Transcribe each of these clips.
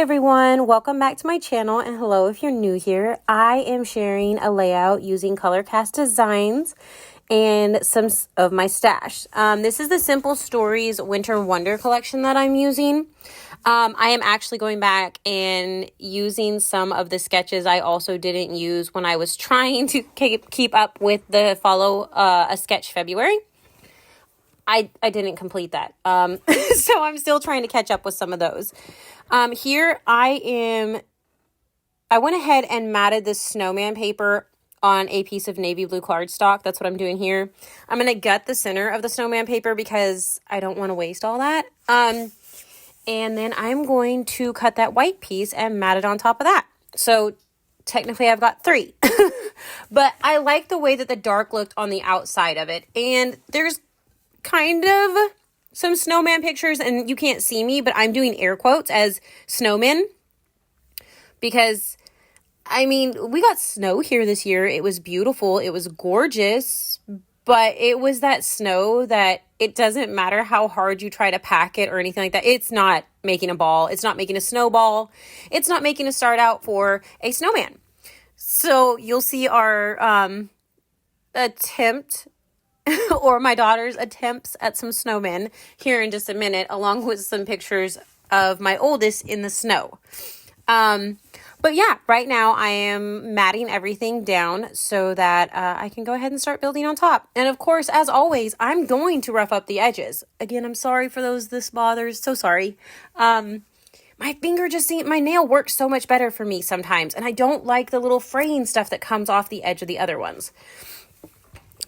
everyone, welcome back to my channel, and hello if you're new here. I am sharing a layout using color cast designs and some of my stash. This is the Simple Stories Winter Wonder collection that I'm using. I am actually going back and using some of the sketches I also didn't use when I was trying to keep up with the Follow a Sketch February. I didn't complete that. So I'm still trying to catch up with some of those. Here I went ahead and matted this snowman paper on a piece of navy blue cardstock. That's what I'm doing here. I'm going to gut the center of the snowman paper because I don't want to waste all that. And then I'm going to cut that white piece and mat it on top of that. So technically I've got 3. But I like the way that the dark looked on the outside of it. And there's kind of some snowman pictures, and you can't see me, but I'm doing air quotes as snowmen because, I mean, we got snow here this year. It was beautiful. It was gorgeous, but it was that snow that it doesn't matter how hard you try to pack it or anything like that. It's not making a ball. It's not making a snowball. It's not making a start out for a snowman. So you'll see our attempt or my daughter's attempts at some snowmen here in just a minute, along with some pictures of my oldest in the snow. But yeah, right now I am matting everything down so that I can go ahead and start building on top. And of course, as always, I'm going to rough up the edges. Again, I'm sorry for those this bothers. So sorry. My nail works so much better for me sometimes, and I don't like the little fraying stuff that comes off the edge of the other ones.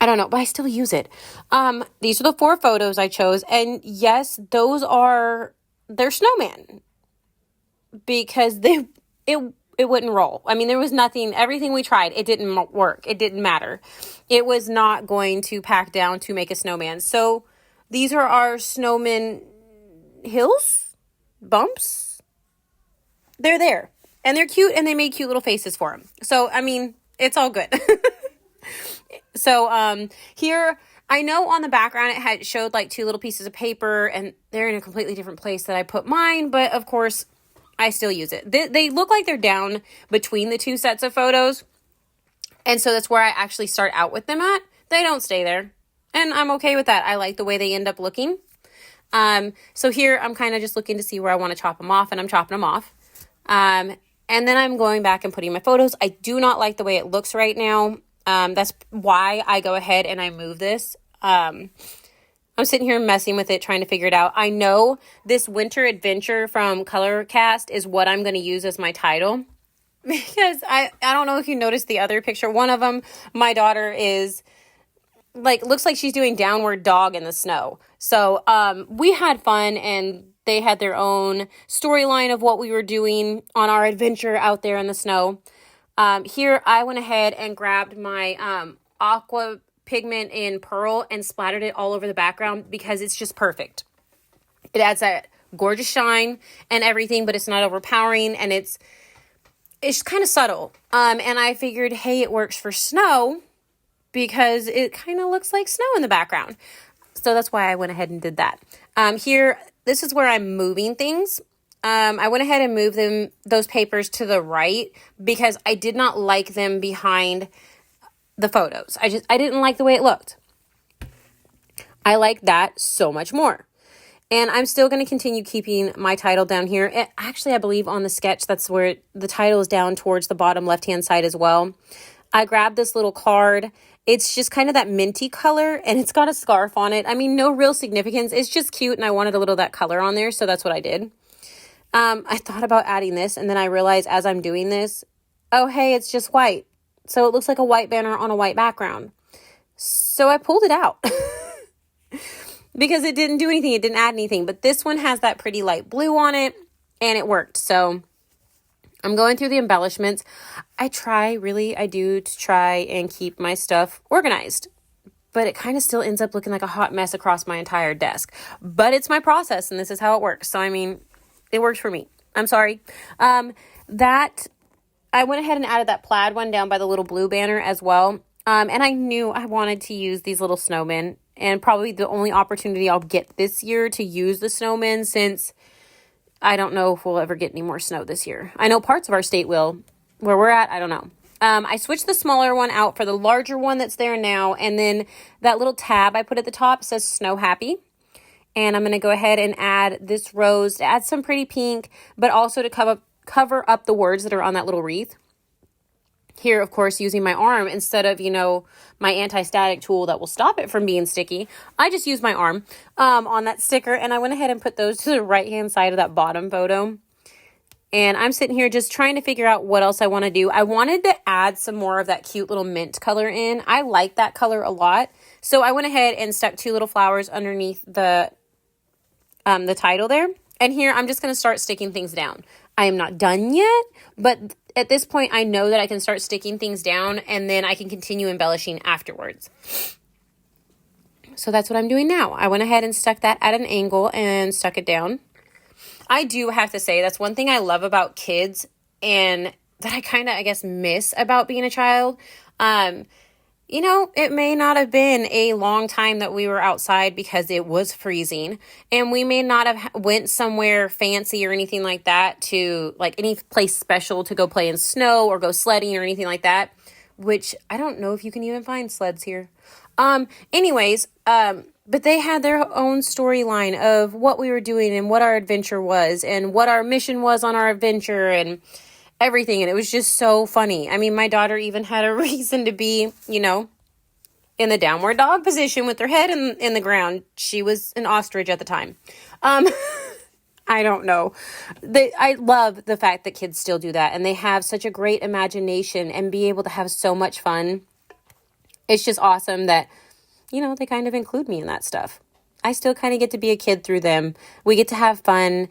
I don't know, but I still use it. These are the 4 photos I chose. And yes, they're snowman because it wouldn't roll. I mean, there was nothing, everything we tried, it didn't work. It didn't matter. It was not going to pack down to make a snowman. So these are our snowman hills, bumps. They're there and they're cute and they made cute little faces for them. So, I mean, it's all good. So, here, I know on the background it showed like 2 little pieces of paper and they're in a completely different place that I put mine, but of course I still use it. They look like they're down between the 2 sets of photos. And so that's where I actually start out with them at. They don't stay there. And I'm okay with that. I like the way they end up looking. So here I'm kind of just looking to see where I want to chop them off, and I'm chopping them off. And then I'm going back and putting my photos. I do not like the way it looks right now. That's why I go ahead and I move this. I'm sitting here messing with it, trying to figure it out. I know this winter adventure from Color Cast is what I'm going to use as my title. Because I don't know if you noticed the other picture. One of them, my daughter is looks like she's doing downward dog in the snow. So, we had fun, and they had their own storyline of what we were doing on our adventure out there in the snow. Here I went ahead and grabbed my aqua pigment in Pearl and splattered it all over the background because it's just perfect. It adds that gorgeous shine and everything, but it's not overpowering, and it's kind of subtle. And I figured, hey, it works for snow because it kind of looks like snow in the background. So that's why I went ahead and did that. Here, this is where I'm moving things. I went ahead and moved those papers to the right because I did not like them behind the photos. I didn't like the way it looked. I like that so much more. And I'm still going to continue keeping my title down here. Actually, I believe on the sketch, that's where the title is down towards the bottom left-hand side as well. I grabbed this little card. It's just kind of that minty color, and it's got a scarf on it. I mean, no real significance. It's just cute, and I wanted a little of that color on there, so that's what I did. I thought about adding this, and then I realized as I'm doing this, oh, hey, it's just white. So it looks like a white banner on a white background. So I pulled it out because it didn't do anything. It didn't add anything. But this one has that pretty light blue on it, and it worked. So I'm going through the embellishments. I do to try and keep my stuff organized. But it kind of still ends up looking like a hot mess across my entire desk. But it's my process, and this is how it works. So, I mean, it works for me. I'm sorry. I went ahead and added that plaid one down by the little blue banner as well. And I knew I wanted to use these little snowmen, and probably the only opportunity I'll get this year to use the snowmen, since I don't know if we'll ever get any more snow this year. I know parts of our state will. Where we're at, I don't know. I switched the smaller one out for the larger one that's there now. And then that little tab I put at the top says Snow Happy. And I'm going to go ahead and add this rose to add some pretty pink, but also to cover up the words that are on that little wreath. Here, of course, using my arm instead of, my anti-static tool that will stop it from being sticky. I just used my arm on that sticker, and I went ahead and put those to the right-hand side of that bottom photo. And I'm sitting here just trying to figure out what else I want to do. I wanted to add some more of that cute little mint color in. I like that color a lot. So I went ahead and stuck 2 little flowers underneath the title there. And here I'm just going to start sticking things down. I am not done yet, but at this point I know that I can start sticking things down and then I can continue embellishing afterwards. So that's what I'm doing now. I went ahead and stuck that at an angle and stuck it down. I do have to say that's one thing I love about kids and that I kind of, I guess, miss about being a child. It may not have been a long time that we were outside because it was freezing, and we may not have went somewhere fancy or anything like that to like any place special to go play in snow or go sledding or anything like that, which I don't know if you can even find sleds here. But they had their own storyline of what we were doing and what our adventure was and what our mission was on our adventure and everything. And it was just so funny. I mean, my daughter even had a reason to be, in the downward dog position with her head in the ground. She was an ostrich at the time. I don't know. I love the fact that kids still do that. And they have such a great imagination and be able to have so much fun. It's just awesome that, they kind of include me in that stuff. I still kind of get to be a kid through them. We get to have fun.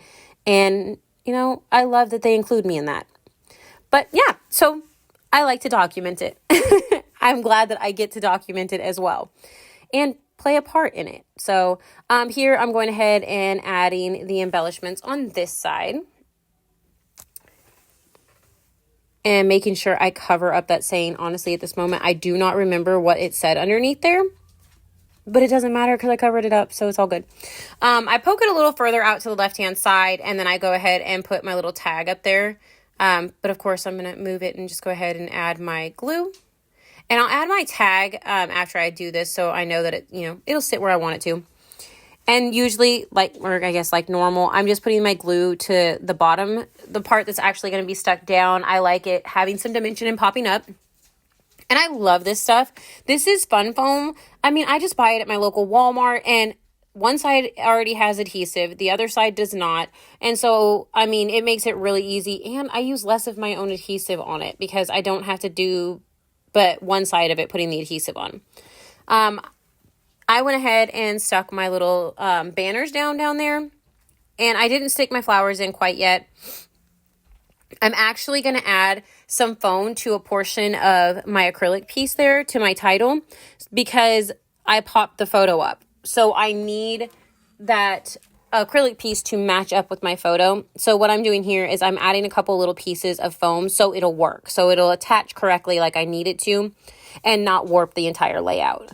And, I love that they include me in that. But yeah, so I like to document it. I'm glad that I get to document it as well and play a part in it. So here I'm going ahead and adding the embellishments on this side and making sure I cover up that saying. Honestly, at this moment, I do not remember what it said underneath there, but it doesn't matter because I covered it up, so it's all good. I poke it a little further out to the left-hand side, and then I go ahead and put my little tag up there. But of course, I'm going to move it and just go ahead and add my glue. And I'll add my tag after I do this, so I know that it, it'll sit where I want it to. And usually, like normal, I'm just putting my glue to the bottom, the part that's actually going to be stuck down. I like it having some dimension and popping up. And I love this stuff. This is Fun Foam. I mean, I just buy it at my local Walmart, and one side already has adhesive, the other side does not. And so, I mean, it makes it really easy. And I use less of my own adhesive on it because I don't have to do but one side of it, putting the adhesive on. I went ahead and stuck my little banners down there. And I didn't stick my flowers in quite yet. I'm actually going to add some foam to a portion of my acrylic piece there to my title because I popped the photo up. So I need that acrylic piece to match up with my photo. So what I'm doing here is I'm adding a couple little pieces of foam so it'll work. So it'll attach correctly like I need it to and not warp the entire layout.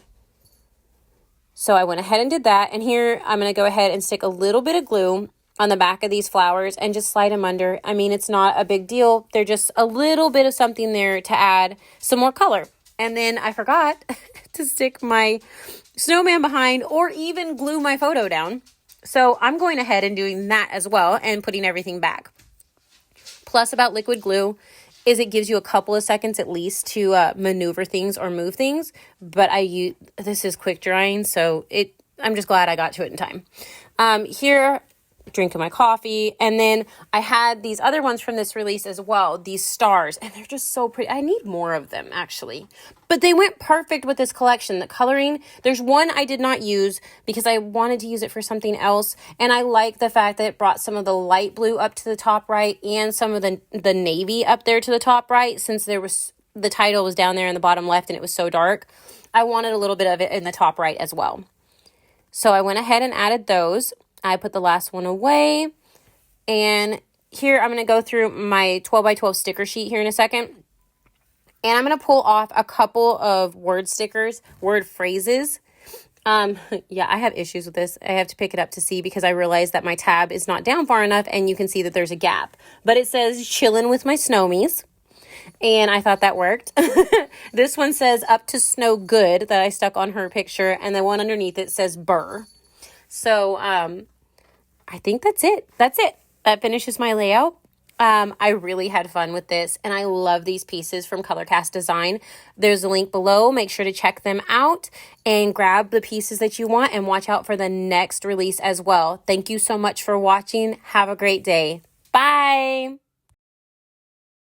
So I went ahead and did that. And here I'm going to go ahead and stick a little bit of glue on the back of these flowers and just slide them under. I mean, it's not a big deal. They're just a little bit of something there to add some more color. And then I forgot to stick my snowman behind or even glue my photo down. So I'm going ahead and doing that as well and putting everything back. Plus about liquid glue is it gives you a couple of seconds at least to maneuver things or move things. But this is quick drying, so I'm just glad I got to it in time. Here, drinking my coffee, and then I had these other ones from this release as well, these stars, and they're just so pretty. I need more of them actually, but they went perfect with this collection. The coloring, there's one I did not use because I wanted to use it for something else, and I like the fact that it brought some of the light blue up to the top right and some of the navy up there to the top right, since the title was down there in the bottom left and it was so dark. I wanted a little bit of it in the top right as well. So I went ahead and added those. I put the last one away, and here I'm going to go through my 12 by 12 sticker sheet here in a second, and I'm going to pull off a couple of word stickers, word phrases, Yeah, I have issues with this. I have to pick it up to see because I realized that my tab is not down far enough and you can see that there's a gap. But it says chillin' with my snowmies. And I thought that worked. This one says up to snow good that I stuck on her picture. And the one underneath it says burr. So I think that's it. That finishes my layout. I really had fun with this and I love these pieces from Colorcast Design. There's a link below. Make sure to check them out and grab the pieces that you want and watch out for the next release as well. Thank you so much for watching. Have a great day. Bye.